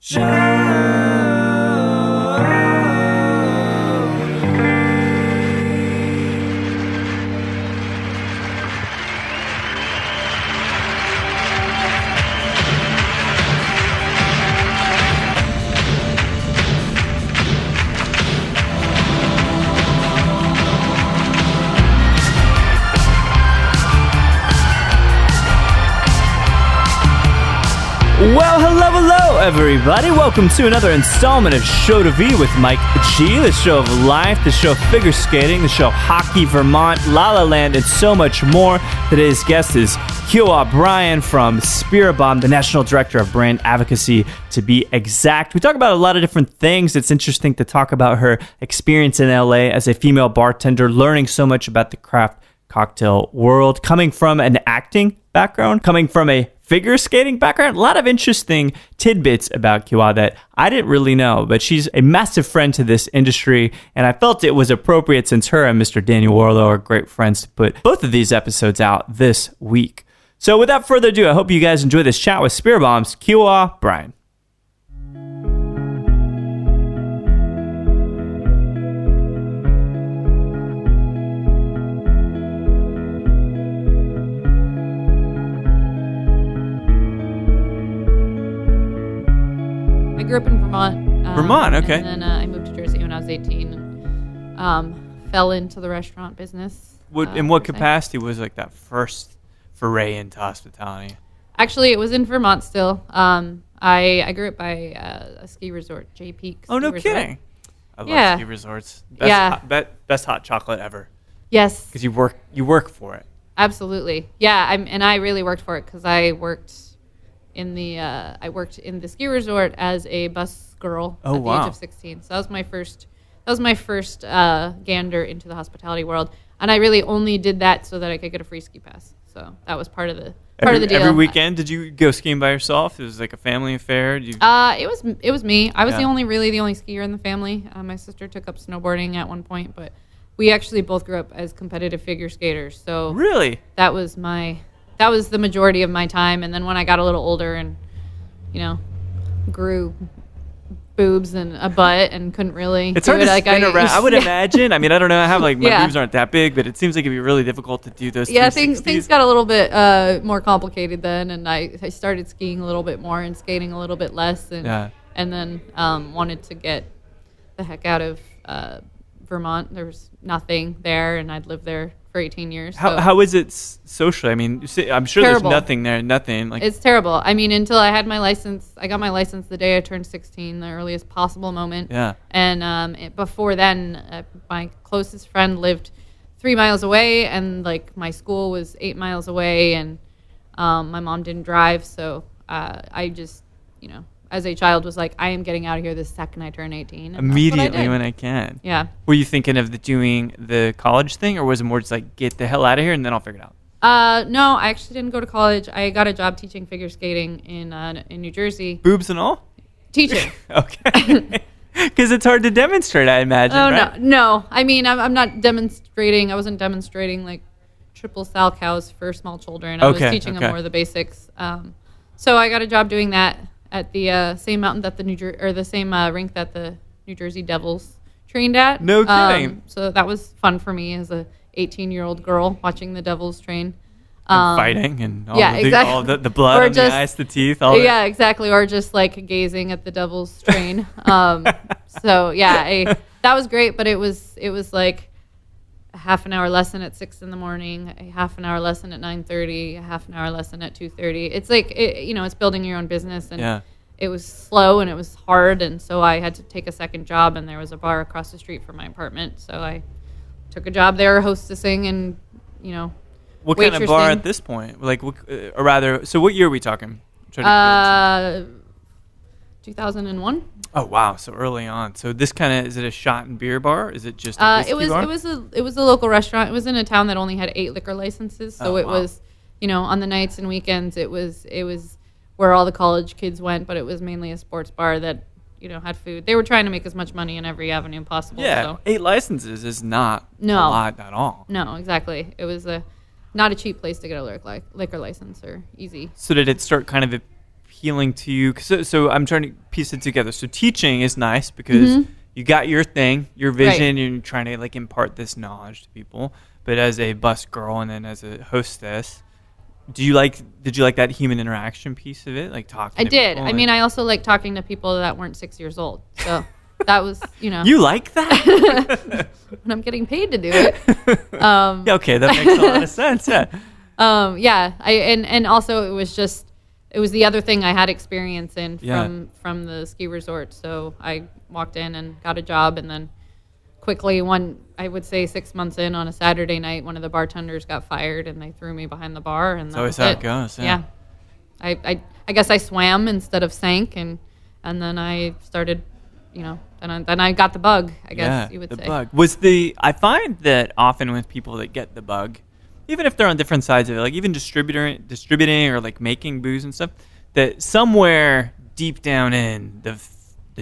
Well, hello, everybody. Welcome to another installment of Show to V with Mike G, the show of life, the show of figure skating, the show of hockey, Vermont, La La Land, and so much more. Today's guest is Kiowa Bryan from Spiribam, the National Director of Brand Advocacy, to be exact. We talk about a lot of different things. It's interesting to talk about her experience in LA as a female bartender, learning so much about the craft cocktail world, coming from an acting background, coming from a figure skating background. A lot of interesting tidbits about Kiowa that I didn't really know, but she's a massive friend to this industry, and I felt it was appropriate, since her and Mr. Daniel Warlow are great friends, to put both of these episodes out this week. So without further ado, I hope you guys enjoy this chat with Spiribam's Kiowa Bryan. I grew up in Vermont. Vermont, okay. And then I moved to Jersey when I was 18 and fell into the restaurant business. In what capacity was like that first foray into hospitality? Actually, it was in Vermont still. I grew up by a ski resort, J Peak. Oh, no resort. kidding. I love ski resorts. Best hot chocolate ever. Yes. Because you work for it. Absolutely. Yeah, and I really worked for it because I worked in the ski resort as a bus girl at the age of 16. So that was my first gander into the hospitality world, and I really only did that so that I could get a free ski pass. So that was part of the deal. Every weekend, did you go skiing by yourself? It was like a family affair. It was me. I was the only skier in the family. My sister took up snowboarding at one point, but we actually both grew up as competitive figure skaters. So really, that was the majority of my time. And then when I got a little older and, grew boobs and a butt and couldn't really it's hard to spin around. I would imagine. I mean, I don't know. I have my boobs aren't that big, but it seems like it'd be really difficult to do those. Yeah, things got a little bit more complicated then, and I started skiing a little bit more and skating a little bit less, and then wanted to get the heck out of Vermont. There was nothing there, and I'd lived there for 18 years. How is it socially? I mean, I'm sure terrible. There's nothing there. Nothing. It's terrible. I mean, until I had my license. I got my license the day I turned 16, the earliest possible moment. Yeah. And before then, my closest friend lived 3 miles away, and like my school was 8 miles away, and my mom didn't drive, so I just, as a child, was like, I am getting out of here the second I turn 18. Immediately when I can. Yeah. Were you thinking of doing the college thing, or was it more just like, get the hell out of here and then I'll figure it out? No, I actually didn't go to college. I got a job teaching figure skating in New Jersey. Boobs and all? Teaching. Okay. Because it's hard to demonstrate, I imagine. Oh, right? No. I mean, I'm not demonstrating. I wasn't demonstrating like triple sow cows for small children. I was teaching them more of the basics. So I got a job doing that at the same mountain that the same rink that the New Jersey Devils trained at. No kidding. So that was fun for me as a 18-year-old girl watching the Devils train. And fighting and all, all the blood or on the eyes, the teeth, all that. Yeah, exactly. Or just like gazing at the Devils train. So yeah, that was great, but it was like a half an hour lesson at 6 a.m, a half an hour lesson at 9:30, a half an hour lesson at 2:30. It's like it's building your own business, and it was slow and it was hard, and so I had to take a second job, and there was a bar across the street from my apartment, so I took a job there hostessing and what kind of bar at this point? Like, or rather, so what year are we talking? 2001. Oh wow, so early on. So this kind of, is it a shot and beer bar? Is it just a whiskey bar? It was a local restaurant. It was in a town that only had 8 liquor licenses, so it was, on the nights and weekends, it was where all the college kids went, but it was mainly a sports bar that had food. They were trying to make as much money in every avenue possible. Yeah, so. 8 licenses is not a lot at all. No, exactly. It was not a cheap place to get a liquor license or easy. So did it start kind of appealing to you? So I'm trying to piece it together. So teaching is nice because you got your thing, your vision, and you're trying to like impart this knowledge to people. But as a bus girl and then as a hostess, did you like that human interaction piece of it, like talking? I did. I mean, I also like talking to people that weren't 6 years old. So that was, You like that? when I'm getting paid to do it. Yeah, okay, that makes a lot of sense. Yeah. And also it was the other thing I had experience in from the ski resort. So I walked in and got a job, and then quickly, I would say 6 months in, on a Saturday night, one of the bartenders got fired, and they threw me behind the bar, and that was how it. it goes. Yeah. I guess I swam instead of sank, and then I started, then I got the bug. I guess you would say. The bug I find that often with people that get the bug, even if they're on different sides of it, like even distributing or like making booze and stuff, that somewhere deep down in the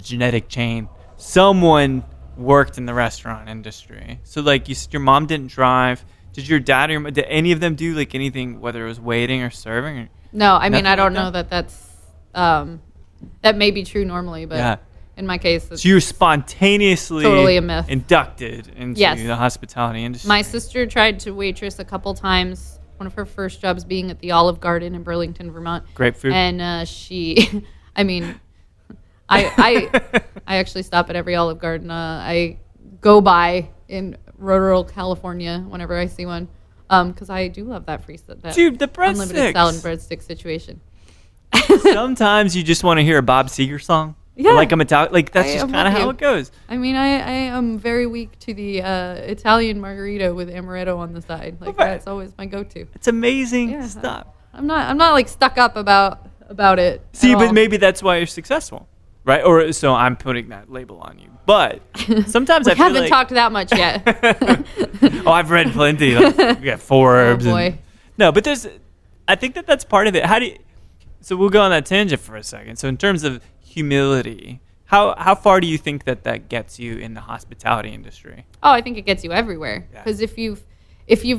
genetic chain, someone worked in the restaurant industry. So like you said, your mom didn't drive. Did your dad or did any of them do like anything, whether it was waiting or serving? Or no, I mean, I don't know that's that may be true normally, but in my case, so you were spontaneously totally a myth. Inducted into the hospitality industry. My sister tried to waitress a couple times. One of her first jobs being at the Olive Garden in Burlington, Vermont. Great food. And she, I mean, I actually stop at every Olive Garden. I go by in rural California whenever I see one, because I do love that Dude, the breadsticks. Unlimited salad and breadstick situation. Sometimes you just want to hear a Bob Seger song. Yeah, like I'm Italian. Like that's just kind of how it goes. I mean, I am very weak to the Italian margarita with amaretto on the side. Like that's always my go-to. It's amazing stuff. I'm not like stuck up about it. See, but maybe that's why you're successful, right? Or so I'm putting that label on you. But sometimes I haven't talked that much yet. Oh, I've read plenty. We got Forbes. Oh boy. No, but I think that's part of it. So we'll go on that tangent for a second. So in terms of humility, how far do you think that gets you in the hospitality industry? Oh, I think it gets you everywhere. Because if you've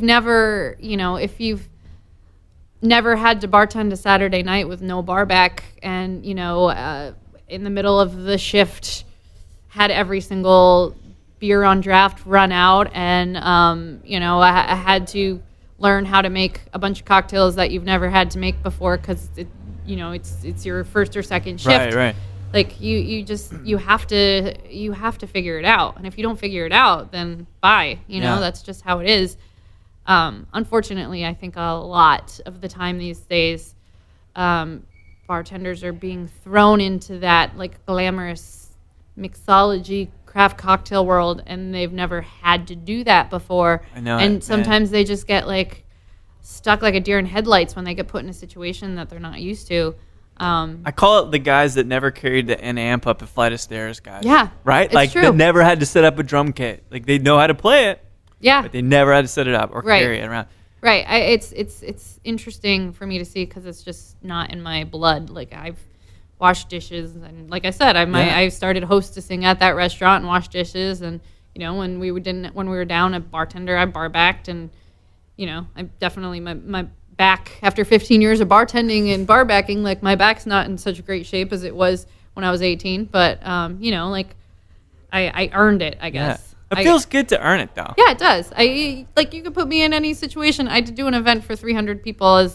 never had to bartend a Saturday night with no bar back, and in the middle of the shift had every single beer on draft run out, and I had to learn how to make a bunch of cocktails that you've never had to make before because it's your first or second shift. Right. Like you have to figure it out, and if you don't figure it out, then bye. That's just how it is. Unfortunately, I think a lot of the time these days, bartenders are being thrown into that like glamorous mixology craft cocktail world, and they've never had to do that before. I know. And sometimes they just get like stuck like a deer in headlights when they get put in a situation that they're not used to. I call it the guys that never carried an amp up a flight of stairs, guys. Yeah, right. It's like true. They never had to set up a drum kit. Like they know how to play it. Yeah, but they never had to set it up or carry it around. Right. It's interesting for me to see because it's just not in my blood. Like I've washed dishes, and like I said, I started hostessing at that restaurant and washed dishes, and when we were down a bartender, I bar backed, and I definitely my back after 15 years of bartending and bar backing, like my back's not in such great shape as it was when I was 18, but like I earned it, I guess. Yeah. It feels good to earn it, though. Yeah, it does. You could put me in any situation. I did do an event for 300 people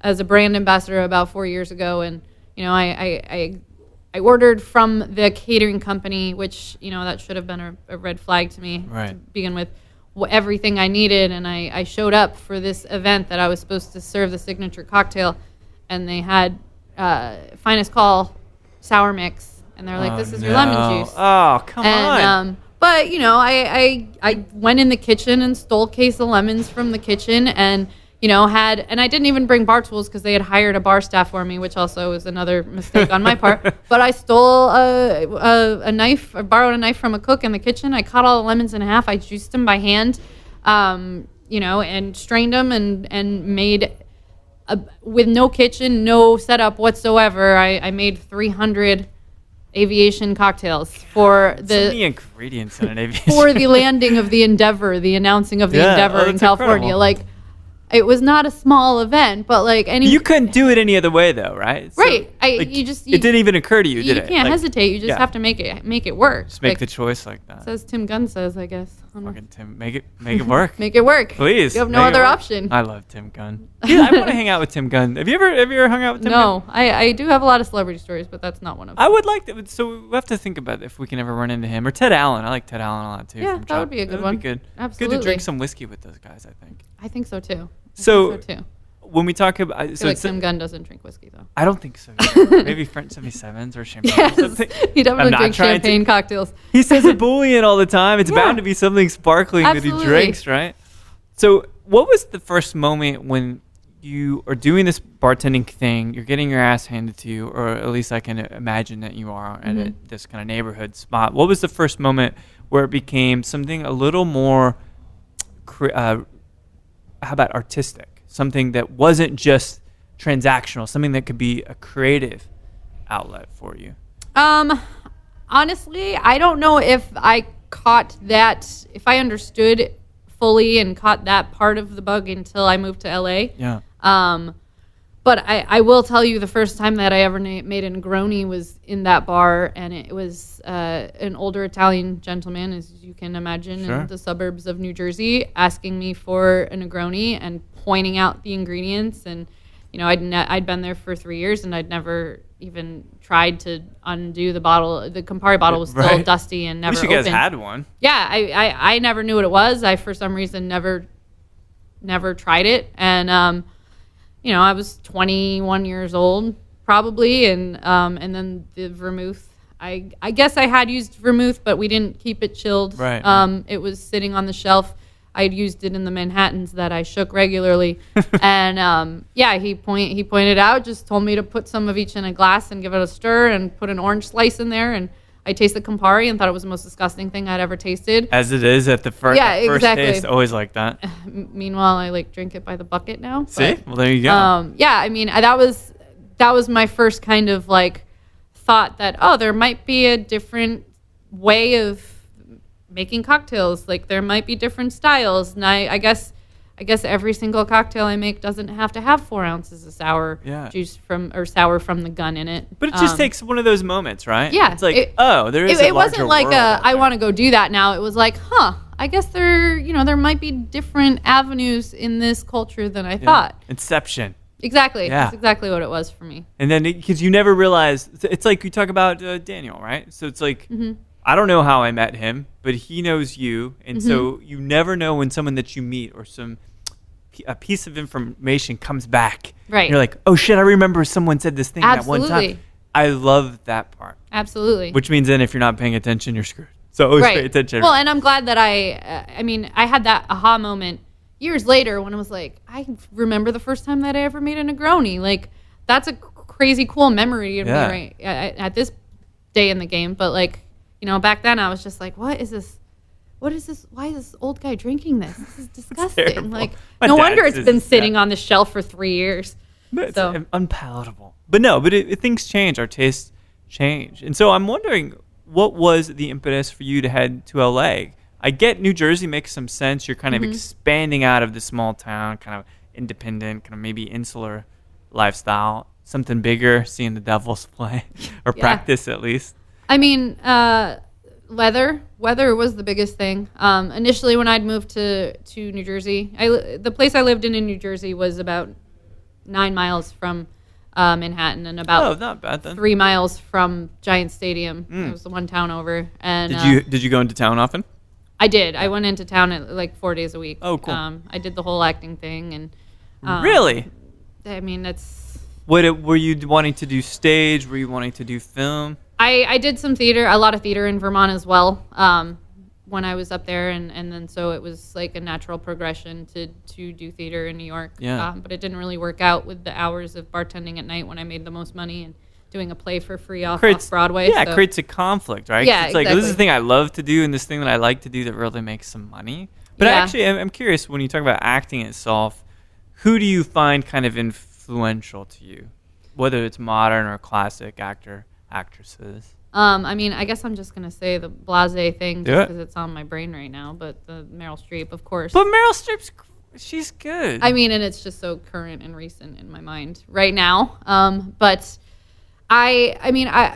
as a brand ambassador about 4 years ago, and I ordered from the catering company, which that should have been a red flag to me to begin with. Everything I needed, and I showed up for this event that I was supposed to serve the signature cocktail, and they had Finest Call sour mix, and they're like, "This is your lemon juice." Oh, come on! But I went in the kitchen and stole a case of lemons from the kitchen, and and I didn't even bring bar tools because they had hired a bar staff for me, which also was another mistake on my part. But I stole a knife, or borrowed a knife from a cook in the kitchen. I cut all the lemons in half. I juiced them by hand, and strained them and made, with no kitchen, no setup whatsoever, I made 300 aviation cocktails for so many ingredients in an aviation for the landing of the Endeavor, the announcing of the Endeavor in California. Incredible. Like, It was not a small event, but like You couldn't do it any other way, though, right? So, right. it didn't even occur to you, did it? You can't hesitate. You just have to make it work. Just make the choice like that. Says Tim Gunn says, I guess. Fucking Tim, make it work. Make it work. Please. You have no other option. I love Tim Gunn. Yeah, I want to hang out with Tim Gunn. Have you ever hung out with Tim Gunn? No, I do have a lot of celebrity stories, but that's not one of them. I would like to. So we have to think about if we can ever run into him or Ted Allen. I like Ted Allen a lot too. Yeah, that would be a good one. That would be good. Absolutely. Good to drink some whiskey with those guys, I think. I think so too. So when we talk about, I feel like Tim Gunn doesn't drink whiskey though. I don't think so. Maybe French 77s or champagne or something. He definitely drinks champagne cocktails. He says ebullient all the time. It's bound to be something sparkling that he drinks, right? So what was the first moment when you are doing this bartending thing, you're getting your ass handed to you, or at least I can imagine that you are at this kind of neighborhood spot. What was the first moment where it became something a little more, how about artistic? Something that wasn't just transactional, something that could be a creative outlet for you? Honestly, I don't know if I caught that, if I understood fully and caught that part of the bug until I moved to LA. Yeah. But I will tell you the first time that I ever made a Negroni was in that bar, and it was an older Italian gentleman, as you can imagine, in the suburbs of New Jersey, asking me for a Negroni and pointing out the ingredients. And, you know, I'd been there for 3 years, and I'd never even tried to undo the bottle. The Campari bottle was still dusty and never opened. At least you guys had one. Yeah, I never knew what it was. I, for some reason, never tried it. And, you know, I was 21 years old probably, and then the vermouth. I guess I had used vermouth, but we didn't keep it chilled. Right. It was sitting on the shelf. I had used it in the Manhattans that I shook regularly, and he pointed out, just told me to put some of each in a glass and give it a stir, and put an orange slice in there, and I tasted Campari and thought it was the most disgusting thing I'd ever tasted. As it is at the first taste, always like that. Meanwhile, I drink it by the bucket now. See? Well, there you go. I mean, that was my first kind of thought that, oh, there might be a different way of making cocktails. There might be different styles. And I guess every single cocktail I make doesn't have to have 4 ounces of sour juice sour from the gun in it. But it just takes one of those moments, right? Yeah. It's there is a it wasn't world I want to go do that now. It was I guess there might be different avenues in this culture than I thought. Inception. Exactly. Yeah. That's exactly what it was for me. And then because you never realize, it's like you talk about Daniel, right? So it's I don't know how I met him, but he knows you, and so you never know when someone that you meet or a piece of information comes back. Right. You're like, oh shit, I remember someone said this thing that one time. I love that part. Absolutely. Which means then if you're not paying attention, you're screwed. So always pay attention. Well, and I'm glad that I had that aha moment years later when I was I remember the first time that I ever made a Negroni. That's a crazy cool memory of me right at this day in the game. But back then I was just what is this? What is this? Why is this old guy drinking this? This is disgusting. No wonder it's been sitting on the shelf for 3 years. It's unpalatable. But things change. Our tastes change. And so I'm wondering, what was the impetus for you to head to LA? I get New Jersey makes some sense. You're kind of expanding out of the small town, kind of independent, kind of maybe insular lifestyle. Something bigger, seeing the Devils play or practice at least. I mean, weather was the biggest thing. Initially, when I'd moved to New Jersey, the place I lived in New Jersey was about 9 miles from Manhattan and about not bad then. 3 miles from Giant Stadium. It was the one town over. And did you go into town often? I did. I went into town at 4 days a week. Oh, cool. I did the whole acting thing, and really. I mean, that's. Were you wanting to do stage? Were you wanting to do film? I did some theater, a lot of theater in Vermont as well, when I was up there, and then so it was a natural progression to do theater in New York. Yeah. But it didn't really work out with the hours of bartending at night when I made the most money and doing a play for free off Broadway. Yeah, it creates a conflict, right? Yeah, it's this is the thing I love to do and this thing that I like to do that really makes some money. But actually, I'm curious, when you talk about acting itself, who do you find kind of influential to you, whether it's modern or classic actresses? I mean, I guess I'm just going to say the Blasé thing just because it's on my brain right now, but the Meryl Streep, of course. But Meryl Streep's She's good. I mean, and it's just so current and recent in my mind right now. But I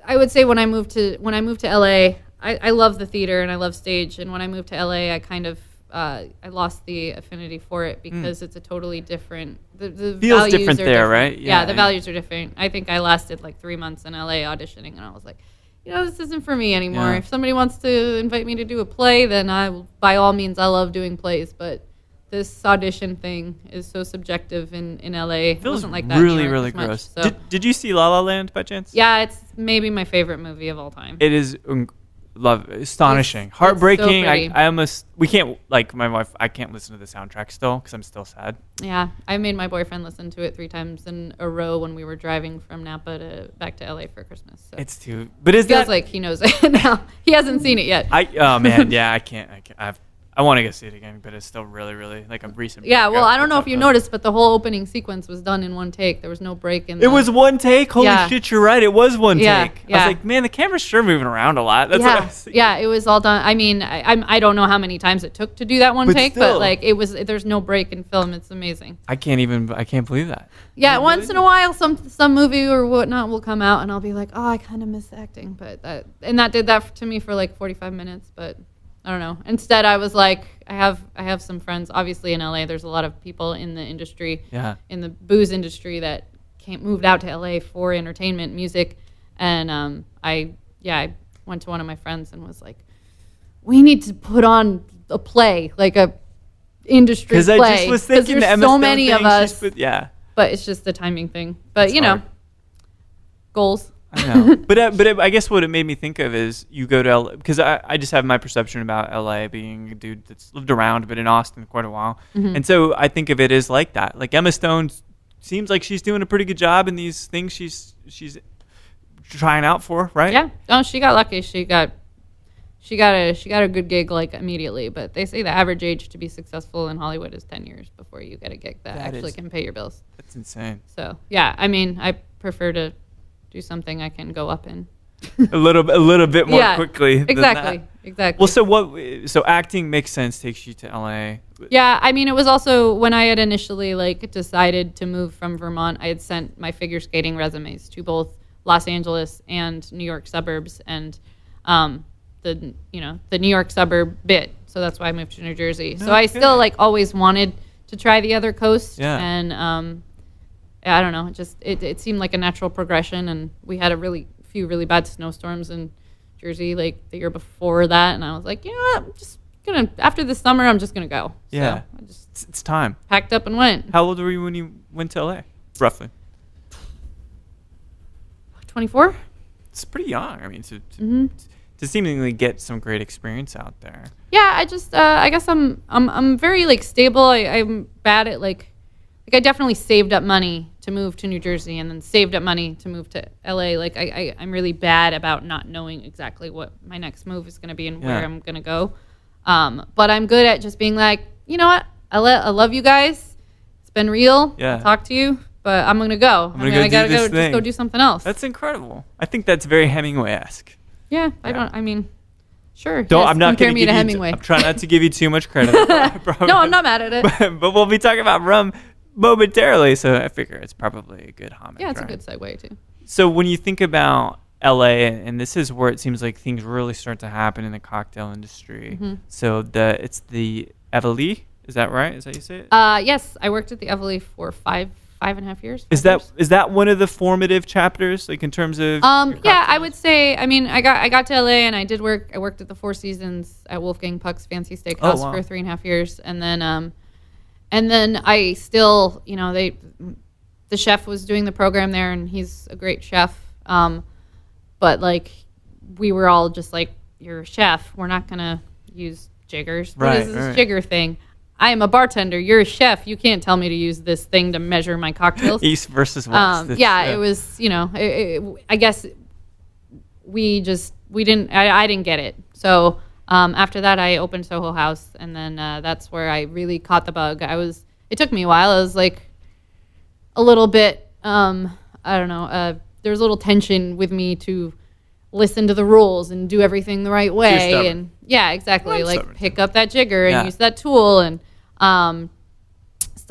would say when I moved to LA, I love the theater and I love stage. And when I moved to LA, I kind of I lost the affinity for it because it's a totally different. The feels values different are there, different. right? Yeah, the values are different. I think I lasted like 3 months in LA auditioning, and I was like, this isn't for me anymore. Yeah. If somebody wants to invite me to do a play, then by all means, I love doing plays. But this audition thing is so subjective in LA. It feels wasn't like that really, in New York really as much, gross. so. Did you see La La Land by chance? Yeah, it's maybe my favorite movie of all time. It is astonishing, heartbreaking. It's so I almost we can't like my wife. I can't listen to the soundtrack still because I'm still sad. Yeah, I made my boyfriend listen to it 3 times in a row when we were driving from Napa back to LA for Christmas. So. It's too, but is it feels that like he knows it now? He hasn't seen it yet. Oh man, yeah, I can't. I want to go see it again, but it's still really, really like a recent. Yeah, well, I don't know if you noticed, but the whole opening sequence was done in one take. There was no break in. It was one take. Holy shit, you're right. It was one take. Yeah. I was like, man, the camera's sure moving around a lot. That's what I was thinking. Yeah, it was all done. I mean, I don't know how many times it took to do that one take, still. but like it was. There's no break in film. It's amazing. I can't believe that. Yeah, once in a while, some movie or whatnot will come out, and I'll be like, oh, I kind of miss acting, but that did that to me for like 45 minutes, but. I don't know. Instead, I was like, I have some friends. Obviously, in LA, there's a lot of people in the industry, in the booze industry, that moved out to LA for entertainment, music, and I went to one of my friends and was like, we need to put on a play, like a industry play, because I just was thinking there's so many of us. But it's just the timing thing. But it's goals. I know. but I guess what it made me think of is you go to LA, because I just have my perception about LA being a dude that's lived around, but in Austin quite a while. Mm-hmm. And so I think of it as like that. Like Emma Stone seems like she's doing a pretty good job in these things she's trying out for, right? Yeah. Oh, she got lucky. She got a good gig like immediately, but they say the average age to be successful in Hollywood is 10 years before you get a gig that actually can pay your bills. That's insane. So, yeah, I mean, I prefer to do something I can go up in a little bit more quickly. Exactly. Well, so acting makes sense, takes you to LA. Yeah, I mean, it was also when I had initially decided to move from Vermont, I had sent my figure skating resumes to both Los Angeles and New York suburbs, and the New York suburb bit. So that's why I moved to New Jersey. So I still always wanted to try the other coast, and I don't know. It seemed like a natural progression, and we had a few really bad snowstorms in Jersey the year before that, and I was like, I'm just gonna after this summer, I'm just gonna go. Yeah, so I just it's time. Packed up and went. How old were you when you went to LA? Roughly 24. It's pretty young. I mean, to seemingly get some great experience out there. Yeah, I guess I'm very stable. I'm bad at I definitely saved up money to move to New Jersey and then saved up money to move to LA. I'm really bad about not knowing exactly what my next move is going to be and where I'm going to go. But I'm good at just being like, you know what? I love you guys. It's been real. Yeah. I'll talk to you, but I'm going to go. I got to go do something else. That's incredible. I think that's very Hemingway-esque. Yeah. I mean, sure. I'm not compare me to Hemingway. I'm trying not to give you too much credit. No, I'm not mad at it. But we'll be talking about Rhum momentarily, so I figure it's probably a good homage. Yeah, it's a good segue too. So when you think about LA, and this is where it seems like things really start to happen in the cocktail industry. Mm-hmm. So it's the Evely, is that right? Is that how you say it? Yes, I worked at the Evely for 5.5 years. Is that one of the formative chapters, in terms of? Yeah, I would say. I mean, I got to LA and I did work. I worked at the Four Seasons at Wolfgang Puck's Fancy Steakhouse for 3.5 years, and then I still, the chef was doing the program there, and he's a great chef. But we were all just like, you're a chef. We're not gonna use jiggers. What is this jigger thing? I am a bartender. You're a chef. You can't tell me to use this thing to measure my cocktails. East versus West. It was, I guess we didn't. I didn't get it. So. After that, I opened Soho House, and then that's where I really caught the bug. It took me a while. I was a little bit, I don't know, there was a little tension with me to listen to the rules and do everything the right way. And yeah, exactly. Pick up that jigger and use that tool. And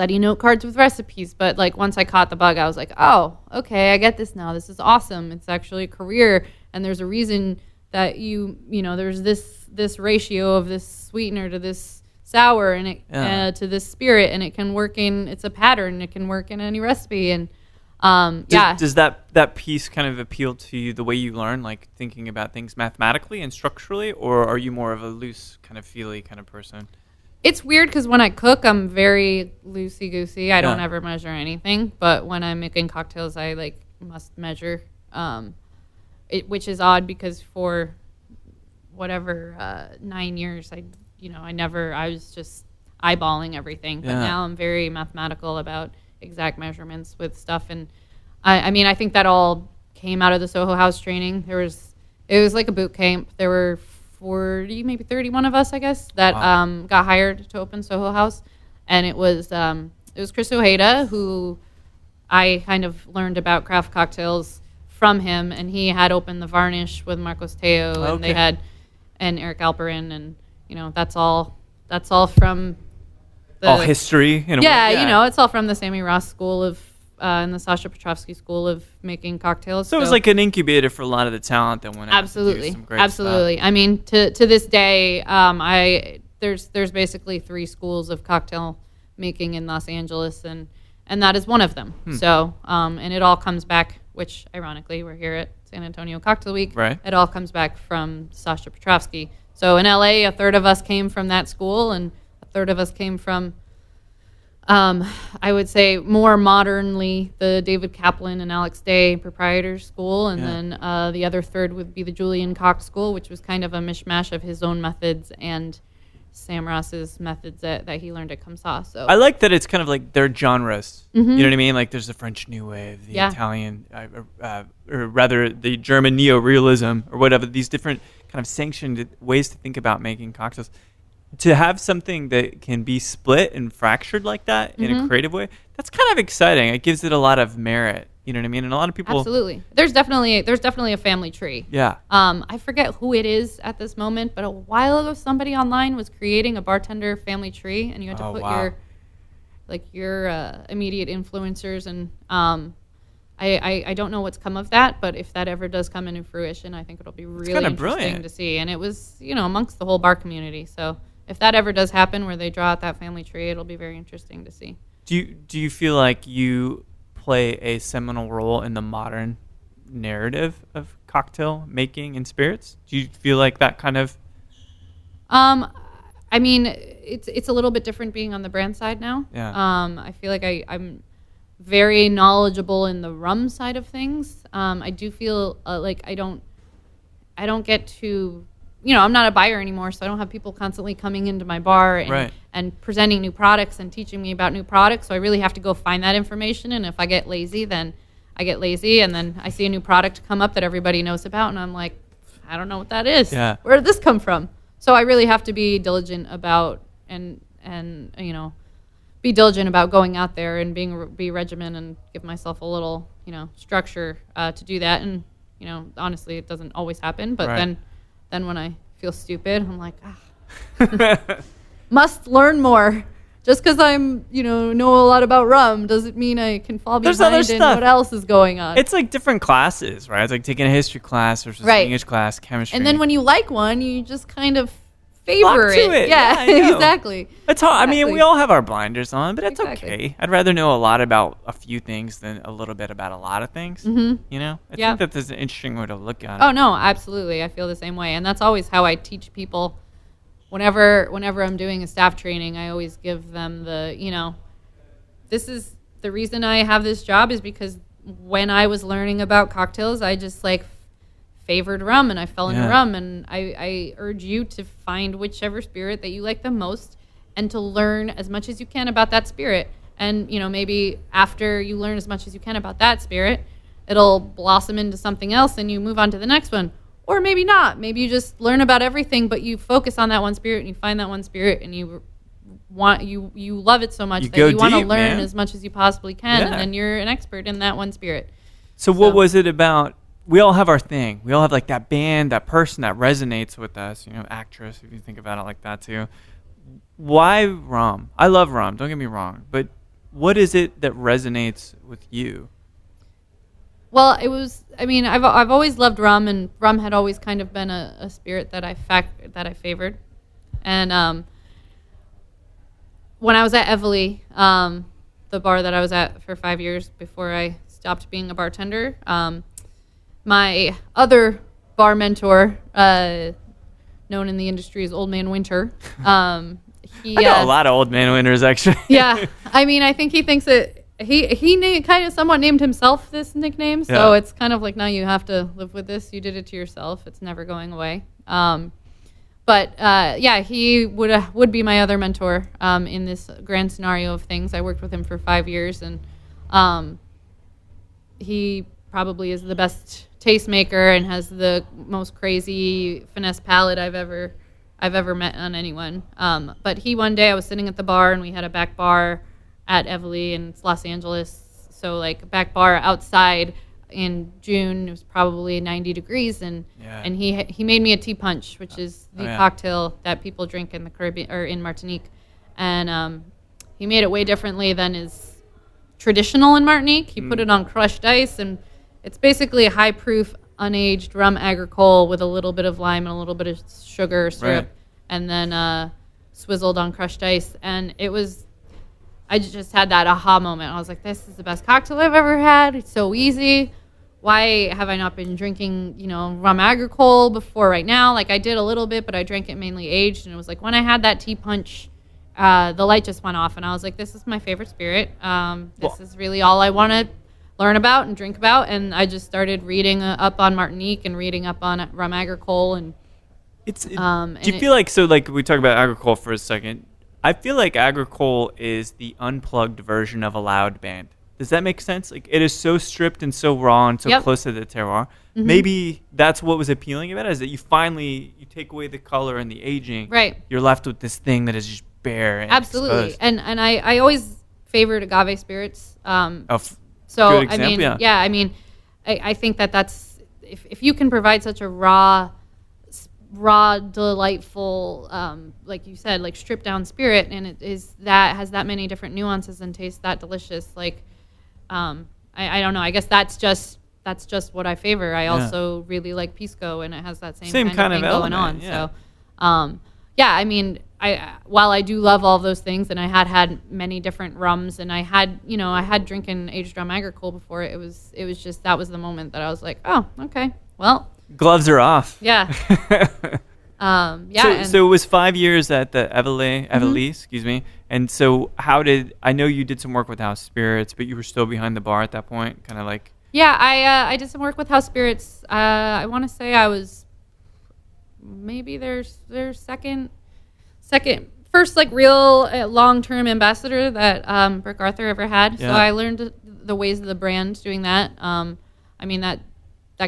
study note cards with recipes. But like once I caught the bug, I was like, oh, okay, I get this now. This is awesome. It's actually a career, and there's a reason that there's this ratio of this sweetener to this sour and it to this spirit, and it can work in. It's a pattern. It can work in any recipe, and Does that piece kind of appeal to you, the way you learn, like thinking about things mathematically and structurally, or are you more of a loose kind of feely kind of person? It's weird because when I cook, I'm very loosey-goosey. I don't ever measure anything. But when I'm making cocktails, I must measure, which is odd because for whatever 9 years, I was just eyeballing everything. But now I'm very mathematical about exact measurements with stuff. And I think that all came out of the Soho House training. It was like a boot camp. There were 40, maybe 31 of us, I guess, that got hired to open Soho House. And it was Chris Ojeda, who I kind of learned about craft cocktails from him, and he had opened the Varnish with Marcos Teo, and they had Eric Alperin, and that's all from all history in a way. It's all from the Sammy Ross school of and the Sasha Petrovsky school of making cocktails. So it was like an incubator for a lot of the talent that went out to do some great stuff. I mean, to this day, there's basically 3 schools of cocktail making in Los Angeles, and that is one of them. So, and it all comes back, which ironically, we're here at San Antonio Cocktail Week. Right. It all comes back from Sasha Petrovsky. So in LA, a third of us came from that school, and a third of us came from I would say more modernly the David Kaplan and Alex Day Proprietors School, and then the other third would be the Julian Cox School, which was kind of a mishmash of his own methods and Sam Ross's methods that he learned at ComSA. So I like that it's kind of like their genres. You know what I mean? Like there's the French New Wave, the Italian, or rather the German Neo-Realism, or whatever. These different kind of sanctioned ways to think about making cocktails. To have something that can be split and fractured like that in a creative way, that's kind of exciting. It gives it a lot of merit. You know what I mean? And a lot of people... Absolutely. There's definitely a family tree. Yeah. I forget who it is at this moment, but a while ago somebody online was creating a bartender family tree, and you had to put your immediate influencers, and I don't know what's come of that, but if that ever does come into fruition, I think it'll be really interesting brilliant to see. And it was, amongst the whole bar community. So if that ever does happen where they draw out that family tree, it'll be very interesting to see. Do you feel like you play a seminal role in the modern narrative of cocktail making and spirits? Do you feel like that kind of... I mean, it's a little bit different being on the brand side now. Yeah. I feel like I'm very knowledgeable in the rum side of things. I do feel like I don't get to... I'm not a buyer anymore, so I don't have people constantly coming into my bar and presenting new products and teaching me about new products. So I really have to go find that information. And if I get lazy, then I get lazy. And then I see a new product come up that everybody knows about, and I'm like, I don't know what that is. Yeah. Where did this come from? So I really have to be diligent about be diligent about going out there and be regimented and give myself a little structure to do that. And honestly, it doesn't always happen, but then when I feel stupid, I'm like, must learn more. Just because I'm, know a lot about rum doesn't mean I can fall behind in what else is going on. It's like different classes, right? It's like taking a history class versus an English class, chemistry. And then when you like one, you just kind of favor it. Yeah, exactly. It's hard. Exactly. I mean, we all have our blinders on, but it's okay. I'd rather know a lot about a few things than a little bit about a lot of things. Mm-hmm. I think that there's an interesting way to look at it. Oh no, absolutely. I feel the same way, and that's always how I teach people. Whenever I'm doing a staff training, I always give them this is the reason I have this job is because when I was learning about cocktails, I just favored rum, and I fell into rum, and I urge you to find whichever spirit that you like the most and to learn as much as you can about that spirit. And maybe after you learn as much as you can about that spirit, it'll blossom into something else and you move on to the next one. Or maybe not. Maybe you just learn about everything, but you focus on that one spirit and you find that one spirit and you love it so much that you want to learn as much as you possibly can, and then you're an expert in that one spirit. So what was it about? We all have our thing. We all have that band, that person that resonates with us, actress, if you think about it like that too. Why rum? I love rum, don't get me wrong. But what is it that resonates with you? Well, it was. I mean, I've always loved rum, and rum had always kind of been a spirit that I favored. And when I was at Evely, the bar that I was at for 5 years before I stopped being a bartender, my other bar mentor, known in the industry as Old Man Winter, he I know a lot of Old Man Winters, actually. Yeah, I mean, I think he thinks that he kind of somewhat named himself this nickname, so it's kind of like, now you have to live with this. You did it to yourself. It's never going away. But he would be my other mentor in this grand scenario of things. I worked with him for 5 years, and he probably is the best tastemaker and has the most crazy finesse palate I've ever met on anyone. But one day I was sitting at the bar, and we had a back bar at Evely, and it's Los Angeles, so like a back bar outside in June. It was probably 90 degrees, and he made me a tea punch, which is the cocktail that people drink in the Caribbean or in Martinique, and he made it way differently than is traditional in Martinique. He put it on crushed ice, and it's basically a high proof unaged rum agricole with a little bit of lime and a little bit of sugar syrup, and then swizzled on crushed ice. And I just had that aha moment. I was like, this is the best cocktail I've ever had. It's so easy. Why have I not been drinking, rum agricole before right now? Like, I did a little bit, but I drank it mainly aged. And it was like, when I had that tea punch, the light just went off. And I was like, this is my favorite spirit. This is really all I want to learn about and drink about. And I just started reading up on Martinique and reading up on rum agricole. And do you feel like we talk about agricole for a second, I feel like agricole is the unplugged version of a loud band. Does that make sense? Like, it is so stripped and so raw and so close to the terroir. Mm-hmm. Maybe that's what was appealing about it, is that you take away the color and the aging. Right. You're left with this thing that is just bare and absolutely exposed. And I always favored agave spirits. Good example, I mean, I think that's if you can provide such a raw, delightful, like you said, like stripped down spirit, and it is that has that many different nuances and tastes that delicious. Like, I don't know. I guess that's just what I favor. I also really like pisco, and it has that same kind of thing going on. Yeah. So, I mean, while I do love all those things, and I had many different rums, and I had drinking aged rum agricole before. It was just, that was the moment that I was like, oh, okay, well. Gloves are off. Yeah. So it was 5 years at the Evely, excuse me. And so I know you did some work with House Spirits, but you were still behind the bar at that point, kind of like. Yeah, I did some work with House Spirits. I want to say I was maybe their first like real long-term ambassador that Brooke Arthur ever had. Yeah. So I learned the ways of the brand doing that. I mean, that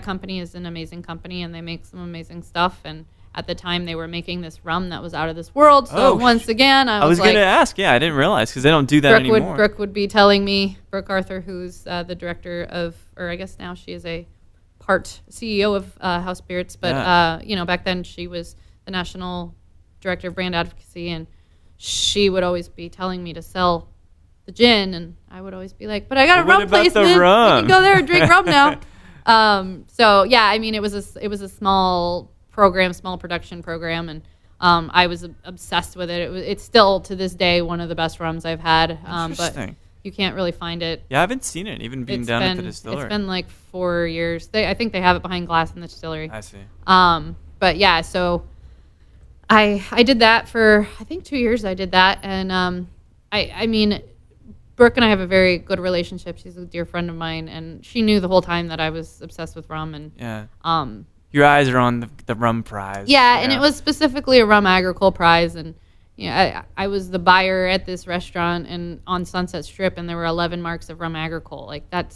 company is an amazing company, and they make some amazing stuff. And at the time, they were making this rum that was out of this world. So once again, I was going to ask. Yeah, I didn't realize, because they don't do that anymore. Brooke would be telling me, Brooke Arthur, who's the director of, or I guess now she is a part CEO of House Spirits. But back then she was the national director of brand advocacy, and she would always be telling me to sell the gin, and I would always be like, but I got a rum placement. You can go there and drink rum now. I mean, it was a small production program, and I was obsessed with it. It's still to this day one of the best rums I've had. But you can't really find it. Yeah, I haven't seen it, even being down at the distillery. It's been like 4 years. I think they have it behind glass in the distillery. I see. But yeah, so I did that for, I think, 2 years. I did that, and I mean, Brooke and I have a very good relationship. She's a dear friend of mine, and she knew the whole time that I was obsessed with rum. And your eyes are on the rum prize. Yeah, and it was specifically a rum agricole prize, and I was the buyer at this restaurant and on Sunset Strip, and there were 11 marks of rum agricole. Like, that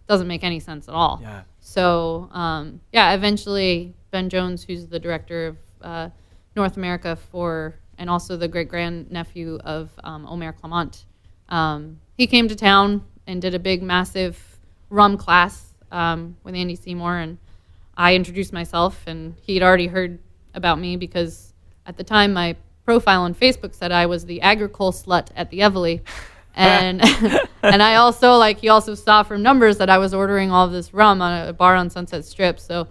doesn't make any sense at all. Yeah. So eventually Ben Jones, who's the director of North America and also the great-grandnephew of Omer Clement. He came to town and did a big, massive rum class with Andy Seymour, and I introduced myself, and he'd already heard about me because at the time my profile on Facebook said I was the agricole slut at the Evely. And and I also, like, he also saw from numbers that I was ordering all of this rum on a bar on Sunset Strip. So,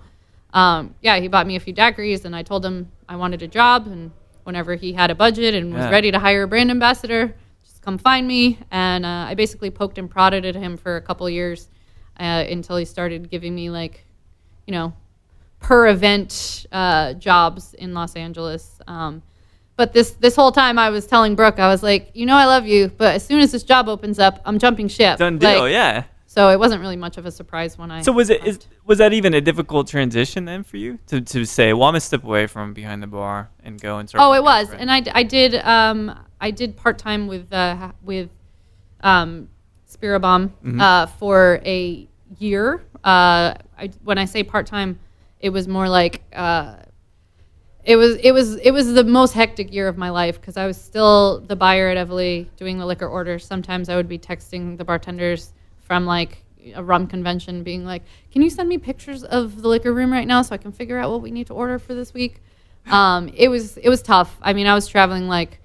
he bought me a few daiquiris, and I told him I wanted a job, and whenever he had a budget and was ready to hire a brand ambassador, just come find me. And I basically poked and prodded at him for a couple of years until he started giving me, like, per event jobs in Los Angeles. But this whole time I was telling Brooke, I was like, I love you, but as soon as this job opens up, I'm jumping ship. Done deal, yeah. So it wasn't really much of a surprise when I. So was that even a difficult transition then for you to say, well, I'm gonna step away from behind the bar and go and start? Oh, it was, and I did part time with Spiribam for a year. When I say part time, it was more like. It was the most hectic year of my life because I was still the buyer at Evely doing the liquor orders. Sometimes I would be texting the bartenders from like a rum convention being like, can you send me pictures of the liquor room right now so I can figure out what we need to order for this week? It was tough. I mean, I was traveling like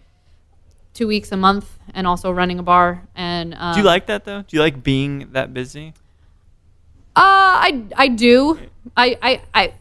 2 weeks a month and also running a bar. And do you like that though? Do you like being that busy? I do. I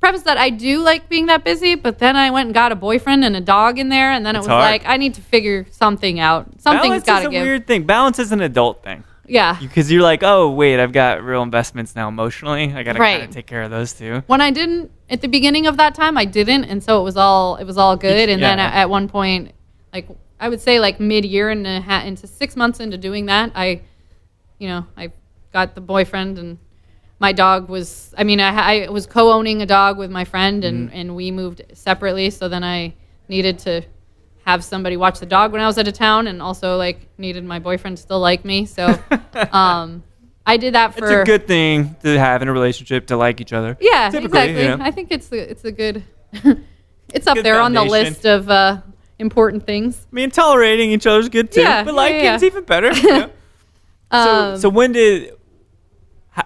preface that I do like being that busy, but then I went and got a boyfriend and a dog in there, and then it was hard. Like, I need to figure something out. Something's got to give. Balance is a weird thing. Balance is an adult thing. Yeah. Because you're like, oh, wait, I've got real investments now emotionally. I got to kind of take care of those too. When I didn't, at the beginning of that time, I didn't, and so it was all good. And then at one point, like, I would say like mid-year into 6 months into doing that, I got the boyfriend, and my dog was, I was co-owning a dog with my friend, and we moved separately. So then I needed to have somebody watch the dog when I was out of town, and also like needed my boyfriend to still like me. So I did that for. It's a good thing to have in a relationship, to like each other. Yeah, exactly. I think it's a good. It's up there on the list of important things. I mean, tolerating each other's good too, but liking's even better. So when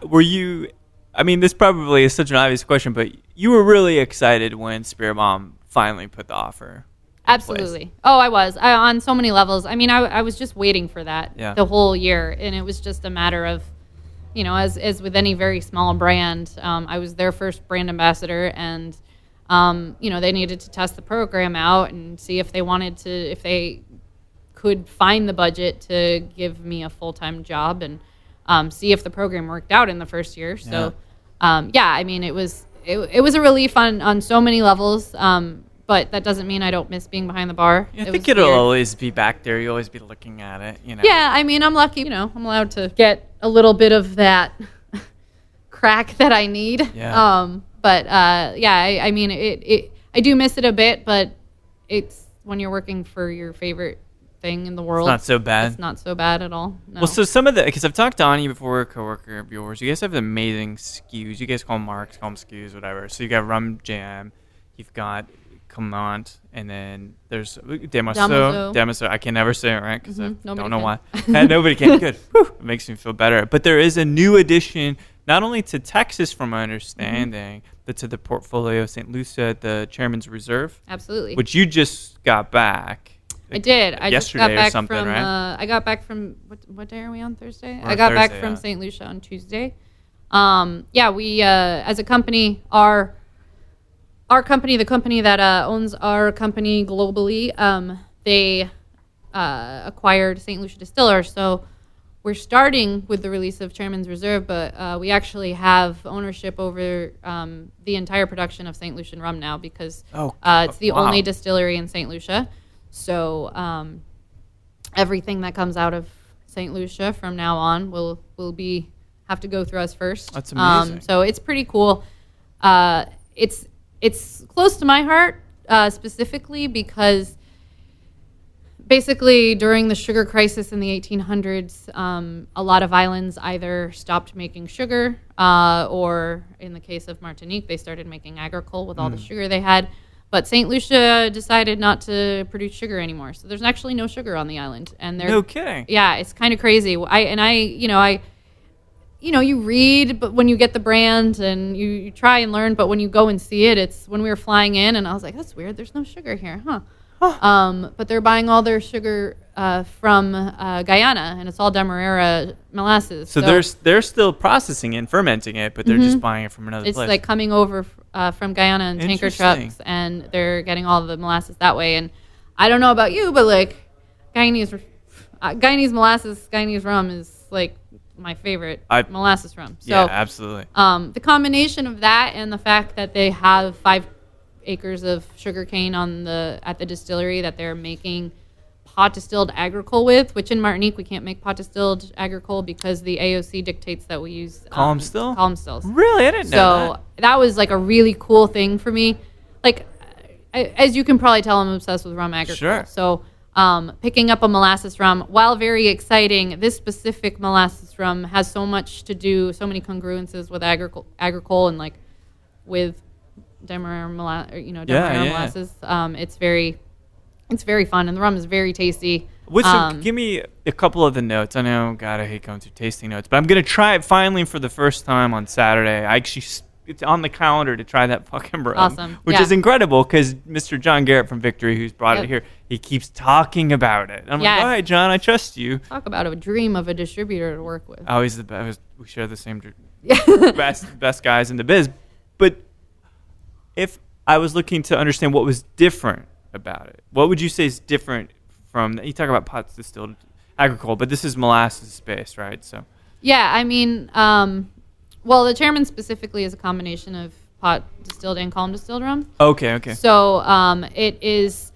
were you? I mean, this probably is such an obvious question, but you were really excited when Spiribam finally put the offer. Absolutely. Oh, I was on so many levels. I mean, I was just waiting for that the whole year, and it was just a matter of, as with any very small brand, I was their first brand ambassador, and they needed to test the program out and see if they could find the budget to give me a full-time job, and see if the program worked out in the first year. So, I mean, it was a relief on so many levels. But that doesn't mean I don't miss being behind the bar. I think it'll always be back there. You'll always be looking at it, Yeah, I mean, I'm lucky, I'm allowed to get a little bit of that crack that I need. Yeah. I mean, I do miss it a bit, but it's when you're working for your favorite thing in the world. It's not so bad. It's not so bad at all. No. Well, so because I've talked to Ani before, a coworker of yours. You guys have amazing SKUs. You guys call them marks, call them SKUs, whatever. So you got Rum Jam, you've got Command, and then there's Damaso. I can never say it right because I don't know why. Nobody can. Good. Whew. It makes me feel better. But there is a new addition, not only to Texas, from my understanding, but to the portfolio of St. Lucia at the Chairman's Reserve. Absolutely. Which you just got back. I did. I yesterday just got back or something, from, right? I got back from what day are we on? Thursday. We're I got Thursday, back from St. Lucia on Tuesday. We as a company, our company, the company that owns our company globally, they acquired St. Lucia Distillers. So we're starting with the release of Chairman's Reserve, but we actually have ownership over the entire production of St. Lucian rum now because it's the only distillery in St. Lucia. So everything that comes out of St. Lucia from now on will have to go through us first. That's amazing. So it's pretty cool. It's close to my heart specifically because basically during the sugar crisis in the 1800s, a lot of islands either stopped making sugar or in the case of Martinique, they started making agricole with all the sugar they had. But St. Lucia decided not to produce sugar anymore, so there's actually no sugar on the island. And no kidding. Yeah, it's kind of crazy. You read, but when you get the brand and you try and learn, but when you go and see it, it's when we were flying in, and I was like, that's weird. There's no sugar here, huh? But they're buying all their sugar from Guyana, and it's all Demerara molasses. So they're still processing it and fermenting it, but they're just buying it from another it's place. like coming over from Guyana in tanker Interesting. trucks, and they're getting all the molasses that way. And I don't know about you, but like Guyanese molasses, Guyanese rum is like my favorite molasses rum. So, yeah, absolutely. The combination of that and the fact that they have 5 acres of sugarcane at the distillery that they're making pot distilled agricole with, which in Martinique we can't make pot distilled agricole because the AOC dictates that we use column still. Column stills. Really, I didn't know that. That was like a really cool thing for me. Like, as you can probably tell, I'm obsessed with rum agricole. Sure. So, picking up a molasses rum, while very exciting, this specific molasses rum has so much to do, so many congruences with agricole and like with Demerara molasses. It's very fun, and the rum is very tasty. Give me a couple of the notes. I know, God, I hate going through tasting notes, but I'm gonna try it finally for the first time on Saturday. It's on the calendar to try that fucking rum, awesome. Which is incredible because Mr. John Garrett from Victory, who's brought it here, he keeps talking about it. I'm like, all right, John, I trust you. Talk about a dream of a distributor to work with. Oh, he's the best. We share the same best guys in the biz. But if I was looking to understand what was different about it, what would you say is different from? You talk about pot distilled agricole, but this is molasses based, right? So. Yeah, I mean. Well, the chairman specifically is a combination of pot distilled and column distilled rum. Okay. So it is.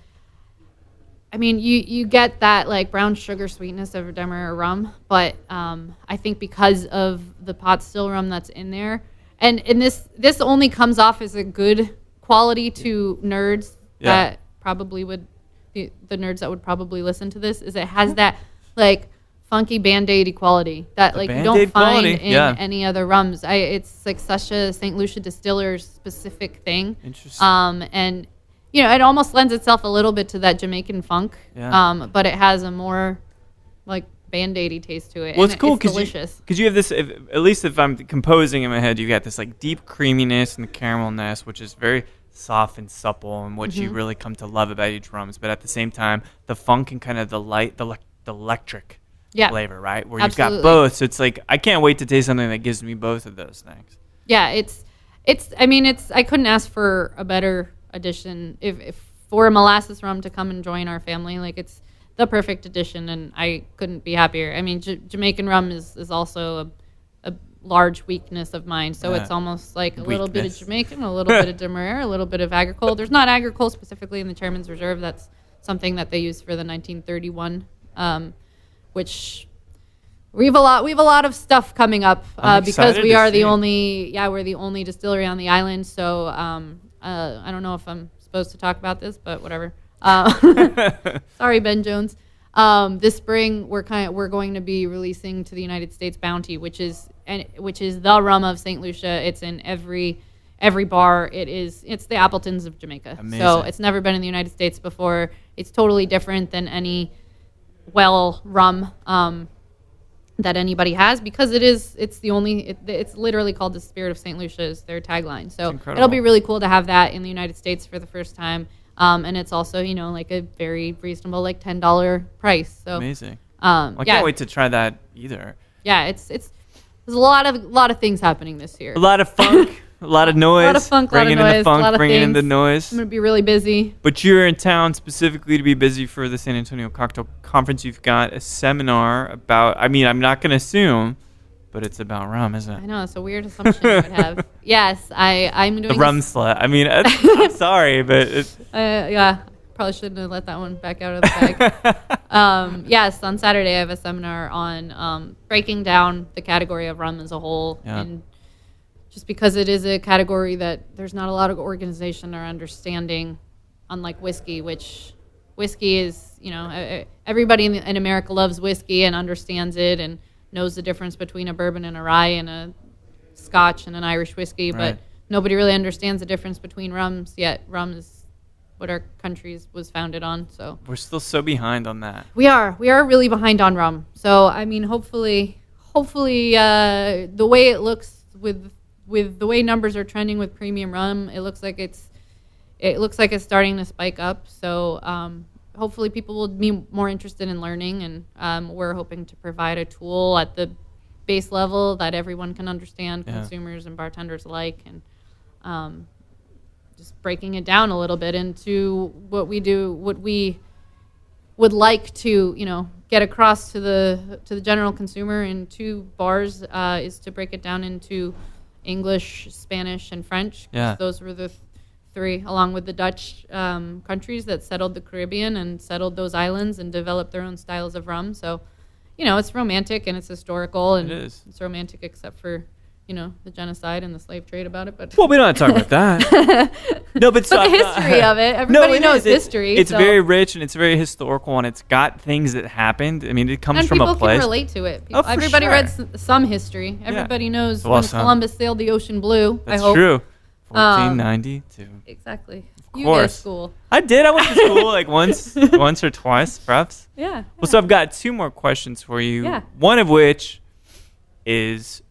I mean, you get that like brown sugar sweetness of Demerara rum, but I think because of the pot still rum that's in there, and this only comes off as a good quality to nerds that probably would the nerds that would probably listen to this, is it has that like funky Band-Aid quality that like you don't find in any other rums. It's like such a St. Lucia distillers specific thing. Interesting. And you know, it almost lends itself a little bit to that Jamaican funk. Yeah. But it has a more like Band-Aidy taste to it. Well, it's cool because delicious. Because you have this. At least if I'm composing in my head, you got this like deep creaminess and the caramelness, which is very soft and supple, and what you really come to love about each rums. But at the same time, the funk and kind of the light, the electric. Flavor, right? Where Absolutely. You've got both. So it's like, I can't wait to taste something that gives me both of those things. Yeah, I couldn't ask for a better addition if for a molasses rum to come and join our family. Like, it's the perfect addition, and I couldn't be happier. I mean, Jamaican rum is also a large weakness of mine. So it's almost like a little bit of Jamaican, a little bit of Demerara, a little bit of agricole. There's not agricole specifically in the Chairman's Reserve. That's something that they used for the 1931 which we have a lot of stuff coming up because we are the only distillery on the island. So I don't know if I'm supposed to talk about this, but whatever. Sorry, Ben Jones. This spring we're going to be releasing to the United States Bounty, which is the rum of St. Lucia. It's in every bar. It's the Appletons of Jamaica. Amazing. So it's never been in the United States before. It's totally different than any rum that anybody has, because it's literally called the Spirit of St. Lucia is their tagline. So it'll be really cool to have that in the United States for the first time. And it's also, like a very reasonable, like $10 price. So amazing. I can't wait to try that either. Yeah, there's a lot of things happening this year. A lot of funk. A lot of noise. A lot of funk, bringing a lot of in noise, the funk, a lot of bringing in things. the noise. I'm going to be really busy. But you're in town specifically to be busy for the San Antonio Cocktail Conference. You've got a seminar about, I'm not going to assume, but it's about rum, isn't it? I know, it's a weird assumption I would have. Yes, I'm doing the rum slut. I'm sorry, but it's... probably shouldn't have let that one back out of the bag. Yes, on Saturday I have a seminar on breaking down the category of rum as a whole. Yeah. And just because it is a category that there's not a lot of organization or understanding, unlike whiskey, which whiskey is, everybody in America loves whiskey and understands it and knows the difference between a bourbon and a rye and a Scotch and an Irish whiskey, but nobody really understands the difference between rums, yet rum is what our country was founded on. So we're still so behind on that. We are really behind on rum. So hopefully the way it looks with the way numbers are trending with premium rum, it looks like it's it looks like it's starting to spike up. So hopefully people will be more interested in learning, and we're hoping to provide a tool at the base level that everyone can understand, consumers and bartenders alike, and just breaking it down a little bit into what we do, what we would like to, get across to the general consumer in 2 bars is to break it down into English, Spanish, and French. Yeah. Those were the 3, along with the Dutch countries that settled the Caribbean and settled those islands and developed their own styles of rum. So, it's romantic and it's historical, and it's romantic except for the genocide and the slave trade about it. But well, we don't have to talk about that. No, but the history of it. Everybody knows history. It's very rich and it's very historical, and it's got things that happened. I mean, it comes from a place. And people can relate to it. Everybody read some history. Everybody knows when Columbus sailed the ocean blue. That's true. 1492. Exactly. Of you course. go to school. I did. I went to school like once or twice, perhaps. Yeah. Well, so I've got 2 more questions for you. Yeah. One of which is,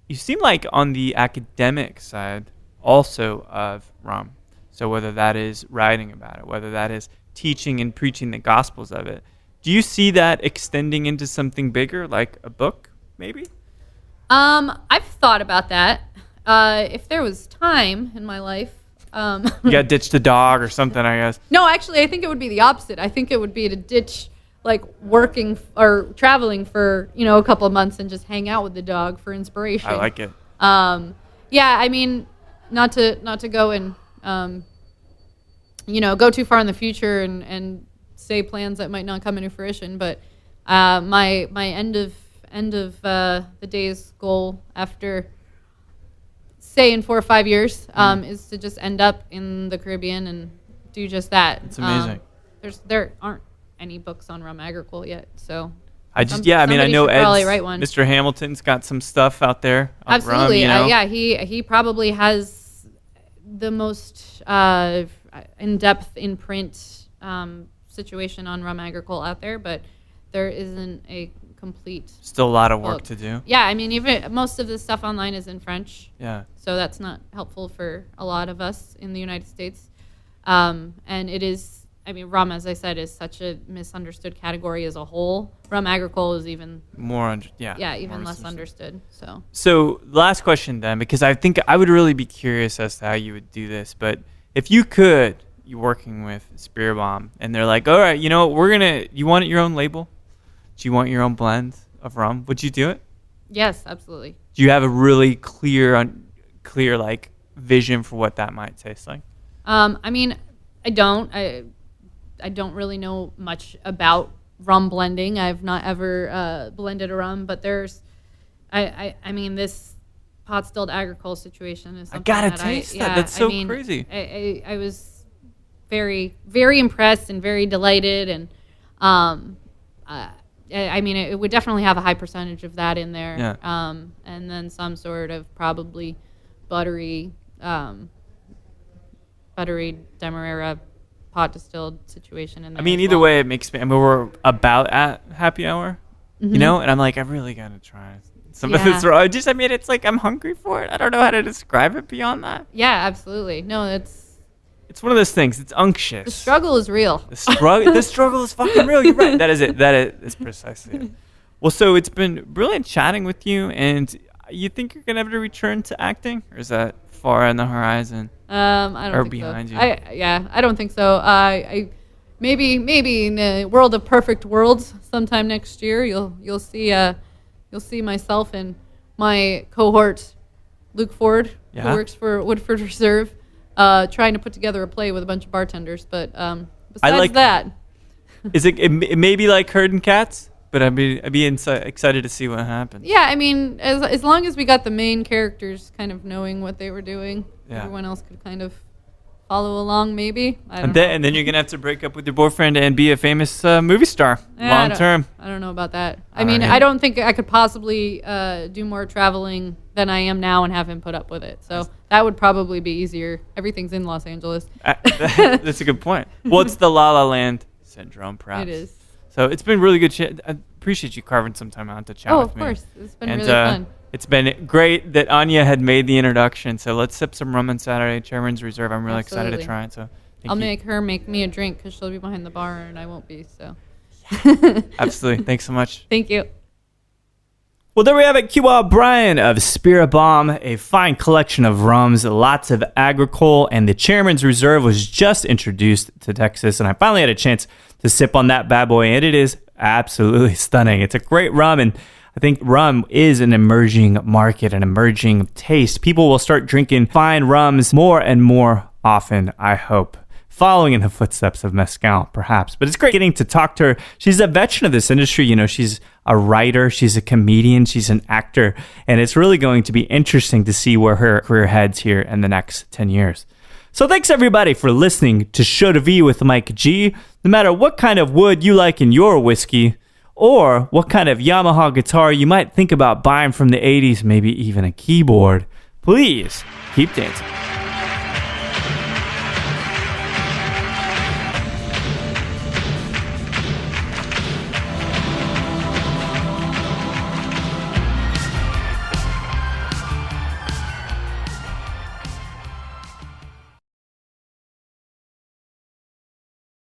you seem like on the academic side also of rum. So whether that is writing about it, whether that is teaching and preaching the gospels of it, do you see that extending into something bigger, like a book, maybe? I've thought about that. If there was time in my life. You got to ditch the dog or something, I guess. No, actually, I think it would be the opposite. I think it would be to ditch working or traveling for a couple of months and just hang out with the dog for inspiration. I like it. Yeah, I mean, not to go and go too far in the future and say plans that might not come into fruition. But my end of the day's goal after, say, in 4 or 5 years, is to just end up in the Caribbean and do just that. It's amazing. There aren't any books on rum agricole yet, so I know Mr. Hamilton's got some stuff out there. Absolutely, rum, he probably has the most in-depth in print situation on rum agricole out there, but there isn't a complete. Still a lot of book. work to do. Yeah, I mean, even most of the stuff online is in French. Yeah. So that's not helpful for a lot of us in the United States, and it is. I mean, rum, as I said, is such a misunderstood category as a whole. Rum agricole is even more, even less understood. So last question then, because I think I would really be curious as to how you would do this. But if you're working with Spiribam, and they're like, all right, you want your own label? Do you want your own blend of rum? Would you do it? Yes, absolutely. Do you have a really clear vision for what that might taste like? I mean, I don't. I don't really know much about rum blending. I've not ever blended a rum, but there's, I mean, this pot stilled agricole situation is something I gotta taste that. That's so crazy. I was very, very impressed and very delighted, and I mean, it would definitely have a high percentage of that in there. Yeah. And then some sort of probably buttery Demerara pot distilled situation in there. I mean, either way, it makes me. I mean, we're about at happy hour, and I'm like, I really gotta try some of this. I mean, it's like I'm hungry for it. I don't know how to describe it beyond that. Yeah, absolutely. No, it's one of those things. It's unctuous. The struggle is real. The struggle is fucking real. You're right. That is it. That is precisely it. Well, so it's been brilliant chatting with you, and you think you're gonna have to return to acting, or is that far on the horizon? I don't think behind so. you? I don't think so. I maybe in the world of perfect worlds, sometime next year, you'll see myself and my cohort, Luke Ford, who works for Woodford Reserve, trying to put together a play with a bunch of bartenders. But besides that, it may be like Herding Cats, but I'd be excited to see what happens. Yeah, I mean, as long as we got the main characters kind of knowing what they were doing, everyone else could kind of follow along, maybe. And then you're going to have to break up with your boyfriend and be a famous movie star long term. I don't know about that. I don't think I could possibly do more traveling than I am now and have him put up with it. So that would probably be easier. Everything's in Los Angeles. That's a good point. Well, it's the La La Land syndrome, perhaps. It is. So it's been really good. I appreciate you carving some time out to chat with me. Oh, of course. It's been really fun. It's been great that Anya had made the introduction. So let's sip some rum on Saturday. Chairman's Reserve. I'm really excited to try it. So I'll make her make me a drink because she'll be behind the bar and I won't be. So absolutely. Thanks so much. Thank you. Well, there we have it. Kiowa Bryan of Spiribam, a fine collection of rums, lots of agricole, and the Chairman's Reserve was just introduced to Texas, and I finally had a chance to sip on that bad boy, and it is absolutely stunning. It's a great rum, and I think rum is an emerging market, an emerging taste. People will start drinking fine rums more and more often, I hope. Following in the footsteps of mezcal, perhaps. But it's great getting to talk to her. She's a veteran of this industry. You know, she's a writer, she's a comedian, she's an actor, and it's really going to be interesting to see where her career heads here in the next 10 years. So thanks, everybody, for listening to Show to V with Mike G. No matter what kind of wood you like in your whiskey, or what kind of Yamaha guitar you might think about buying from the 80s, maybe even a keyboard, please keep dancing.